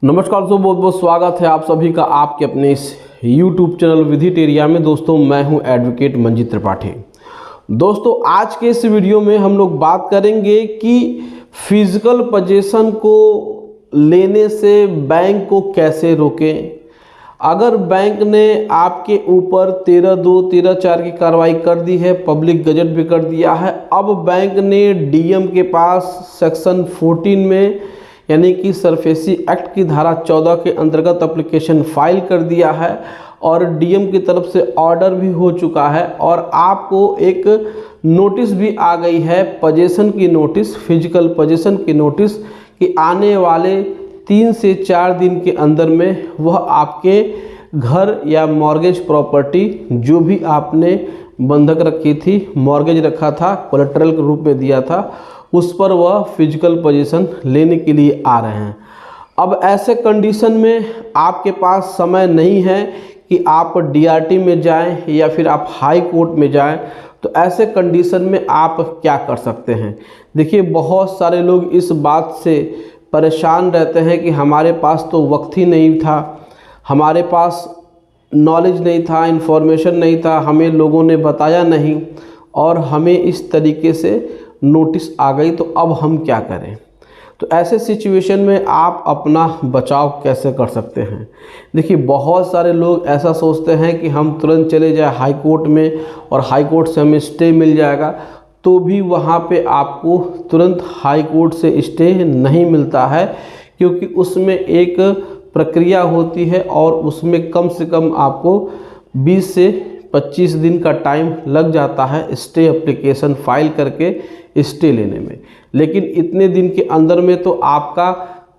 नमस्कार दोस्तों, बहुत बहुत स्वागत है आप सभी का आपके अपने इस YouTube चैनल विधिट एरिया में। दोस्तों मैं हूं एडवोकेट मंजीत त्रिपाठी। दोस्तों आज के इस वीडियो में हम लोग बात करेंगे कि फिजिकल पोजीशन को लेने से बैंक को कैसे रोकें। अगर बैंक ने आपके ऊपर 13(2), 13(4) की कार्रवाई कर दी है, पब्लिक गजट भी कर दिया है, अब बैंक ने डीएम के पास सेक्शन 14 में यानी कि सरफेसी एक्ट की धारा 14 के अंतर्गत एप्लीकेशन फाइल कर दिया है और डीएम की तरफ से ऑर्डर भी हो चुका है और आपको एक नोटिस भी आ गई है, पोजीशन की नोटिस, फिजिकल पोजीशन की नोटिस कि आने वाले 3 से 4 दिन के अंदर में वह आपके घर या मॉर्गेज प्रॉपर्टी जो भी आपने बंधक रखी थी, मॉर्गेज रखा था, कोलेटरल के रूप में दिया था, उस पर वह फिजिकल पोजीशन लेने के लिए आ रहे हैं। अब ऐसे कंडीशन में आपके पास समय नहीं है कि आप डीआरटी में जाएं या फिर आप हाई कोर्ट में जाएं। तो ऐसे कंडीशन में आप क्या कर सकते हैं? देखिए, बहुत सारे लोग इस बात से परेशान रहते हैं कि हमारे पास तो वक्त ही नहीं था, हमारे पास नॉलेज नहीं था, इन्फॉर्मेशन नहीं था, हमें लोगों ने बताया नहीं और हमें इस तरीके से नोटिस आ गई, तो अब हम क्या करें। तो ऐसे सिचुएशन में आप अपना बचाव कैसे कर सकते हैं? देखिए, बहुत सारे लोग ऐसा सोचते हैं कि हम तुरंत चले जाए हाई कोर्ट में और हाई कोर्ट से हमें स्टे मिल जाएगा, तो भी वहाँ पे आपको तुरंत हाई कोर्ट से स्टे नहीं मिलता है, क्योंकि उसमें एक प्रक्रिया होती है और उसमें कम से कम आपको 20 से 25 दिन का टाइम लग जाता है स्टे एप्लीकेशन फाइल करके स्टे लेने में। लेकिन इतने दिन के अंदर में तो आपका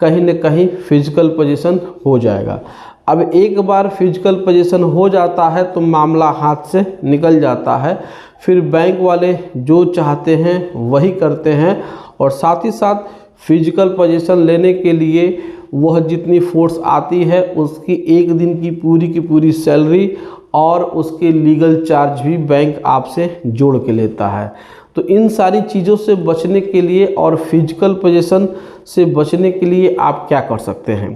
कहीं न कहीं फिजिकल पोजीशन हो जाएगा। अब एक बार फिजिकल पोजीशन हो जाता है तो मामला हाथ से निकल जाता है, फिर बैंक वाले जो चाहते हैं वही करते हैं और साथ ही साथ फिजिकल पोजीशन लेने के लिए वह जितनी फोर्स आती है उसकी एक दिन की पूरी सैलरी और उसके लीगल चार्ज भी बैंक आपसे जोड़ के लेता है। तो इन सारी चीज़ों से बचने के लिए और फिजिकल पोजीशन से बचने के लिए आप क्या कर सकते हैं,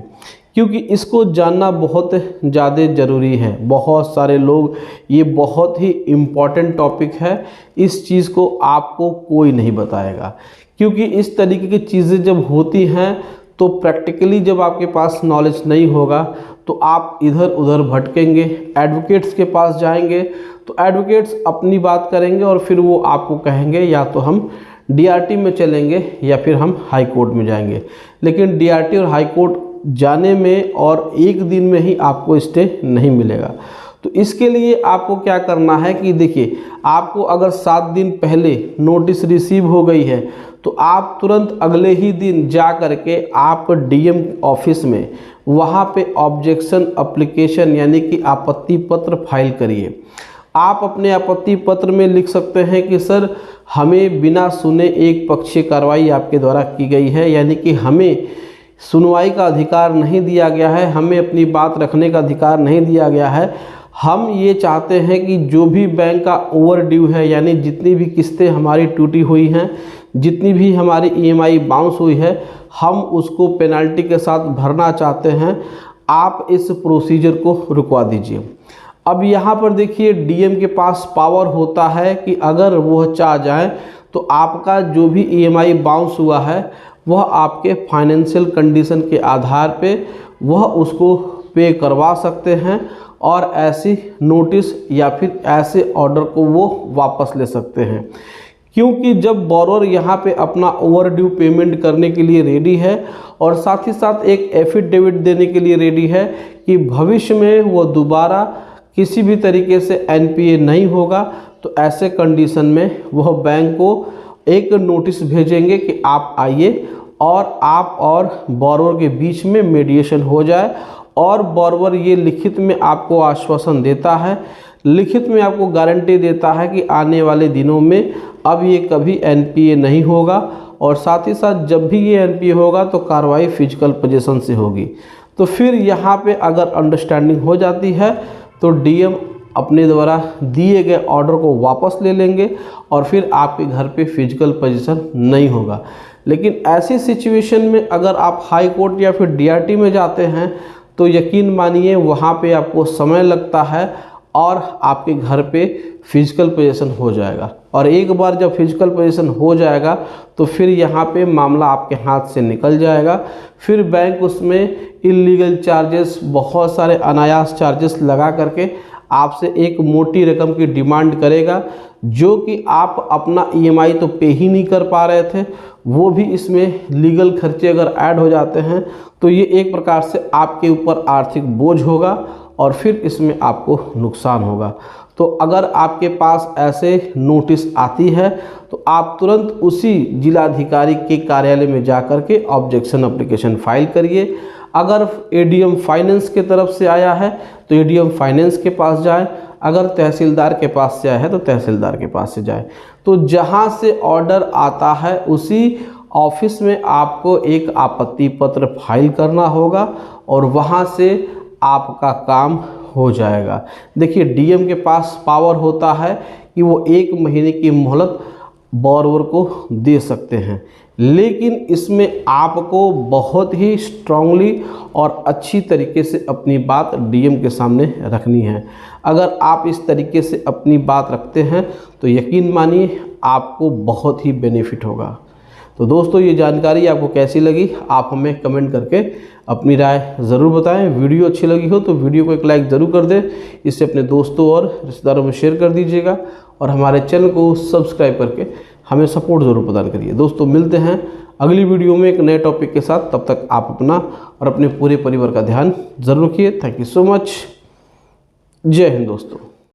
क्योंकि इसको जानना बहुत ज़्यादा ज़रूरी है। बहुत सारे लोग, ये बहुत ही इम्पॉर्टेंट टॉपिक है, इस चीज़ को आपको कोई नहीं बताएगा, क्योंकि इस तरीके की चीज़ें जब होती हैं तो प्रैक्टिकली जब आपके पास नॉलेज नहीं होगा तो आप इधर उधर भटकेंगे, एडवोकेट्स के पास जाएंगे तो एडवोकेट्स अपनी बात करेंगे और फिर वो आपको कहेंगे या तो हम डीआरटी में चलेंगे या फिर हम हाई कोर्ट में जाएंगे। लेकिन डीआरटी और हाई कोर्ट जाने में और एक दिन में ही आपको स्टे नहीं मिलेगा। तो इसके लिए आपको क्या करना है कि देखिए, आपको अगर 7 दिन पहले नोटिस रिसीव हो गई है तो आप तुरंत अगले ही दिन जा करके आप डीएम ऑफिस में वहाँ पे ऑब्जेक्शन एप्लीकेशन यानी कि आपत्ति पत्र फाइल करिए। आप अपने आपत्ति पत्र में लिख सकते हैं कि सर, हमें बिना सुने एक पक्षीय कार्रवाई आपके द्वारा की गई है, यानी कि हमें सुनवाई का अधिकार नहीं दिया गया है, हमें अपनी बात रखने का अधिकार नहीं दिया गया है। हम ये चाहते हैं कि जो भी बैंक का ओवर ड्यू है, यानी जितनी भी किस्तें हमारी टूटी हुई हैं, जितनी भी हमारी ईएमआई बाउंस हुई है, हम उसको पेनल्टी के साथ भरना चाहते हैं। आप इस प्रोसीजर को रुकवा दीजिए। अब यहाँ पर देखिए, डीएम के पास पावर होता है कि अगर वह चाह जाए तो आपका जो भी ईएमआई बाउंस हुआ है वह आपके फाइनेंशियल कंडीशन के आधार पे वह उसको पे करवा सकते हैं और ऐसी नोटिस या फिर ऐसे ऑर्डर को वो वापस ले सकते हैं। क्योंकि जब बोरोअर यहाँ पे अपना ओवरड्यू पेमेंट करने के लिए रेडी है और साथ ही साथ एक एफिडेविट देने के लिए रेडी है कि भविष्य में वो दोबारा किसी भी तरीके से एनपीए नहीं होगा, तो ऐसे कंडीशन में वह बैंक को एक नोटिस भेजेंगे कि आप आइए और आप और बोरोअर के बीच में मीडिएशन हो जाए। और बोरोअर ये लिखित में आपको आश्वासन देता है, लिखित में आपको गारंटी देता है कि आने वाले दिनों में अब ये कभी एनपीए नहीं होगा और साथ ही साथ जब भी ये एनपीए होगा तो कार्रवाई फिजिकल पोजीशन से होगी। तो फिर यहाँ पे अगर अंडरस्टैंडिंग हो जाती है तो डीएम अपने द्वारा दिए गए ऑर्डर को वापस ले लेंगे और फिर आपके घर पे फिजिकल पोजीशन नहीं होगा। लेकिन ऐसी सिचुएशन में अगर आप हाई कोर्ट या फिर डीआरटी में जाते हैं तो यकीन मानिए वहाँ पे आपको समय लगता है और आपके घर पे फिजिकल पोजीशन हो जाएगा। और एक बार जब फिजिकल पोजीशन हो जाएगा तो फिर यहाँ पे मामला आपके हाथ से निकल जाएगा। फिर बैंक उसमें इलीगल चार्जेस, बहुत सारे अनायास चार्जेस लगा करके आपसे एक मोटी रकम की डिमांड करेगा, जो कि आप अपना ईएमआई तो पे ही नहीं कर पा रहे थे, वो भी इसमें लीगल खर्चे अगर ऐड हो जाते हैं तो ये एक प्रकार से आपके ऊपर आर्थिक बोझ होगा और फिर इसमें आपको नुकसान होगा। तो अगर आपके पास ऐसे नोटिस आती है तो आप तुरंत उसी जिलाधिकारी के कार्यालय में जाकर के ऑब्जेक्शन एप्लीकेशन फाइल करिए। अगर एडीएम फाइनेंस के तरफ से आया है तो एडीएम फाइनेंस के पास जाए, अगर तहसीलदार के पास से आया है तो तहसीलदार के पास से जाए। तो जहां से ऑर्डर आता है उसी ऑफिस में आपको एक आपत्ति पत्र फाइल करना होगा और वहां से आपका काम हो जाएगा। देखिए, डीएम के पास पावर होता है कि वो 1 महीने की मोहलत बोरोवर को दे सकते हैं, लेकिन इसमें आपको बहुत ही स्ट्रांगली और अच्छी तरीके से अपनी बात डीएम के सामने रखनी है। अगर आप इस तरीके से अपनी बात रखते हैं तो यकीन मानिए आपको बहुत ही बेनिफिट होगा। तो दोस्तों, ये जानकारी आपको कैसी लगी आप हमें कमेंट करके अपनी राय ज़रूर बताएं। वीडियो अच्छी लगी हो तो वीडियो को एक लाइक ज़रूर कर दें, इससे अपने दोस्तों और रिश्तेदारों में शेयर कर दीजिएगा और हमारे चैनल को सब्सक्राइब करके हमें सपोर्ट ज़रूर प्रदान करिए। दोस्तों, मिलते हैं अगली वीडियो में एक नए टॉपिक के साथ। तब तक आप अपना और अपने पूरे परिवार का ध्यान ज़रूर रखिए। Thank you so much. जय हिंद दोस्तों।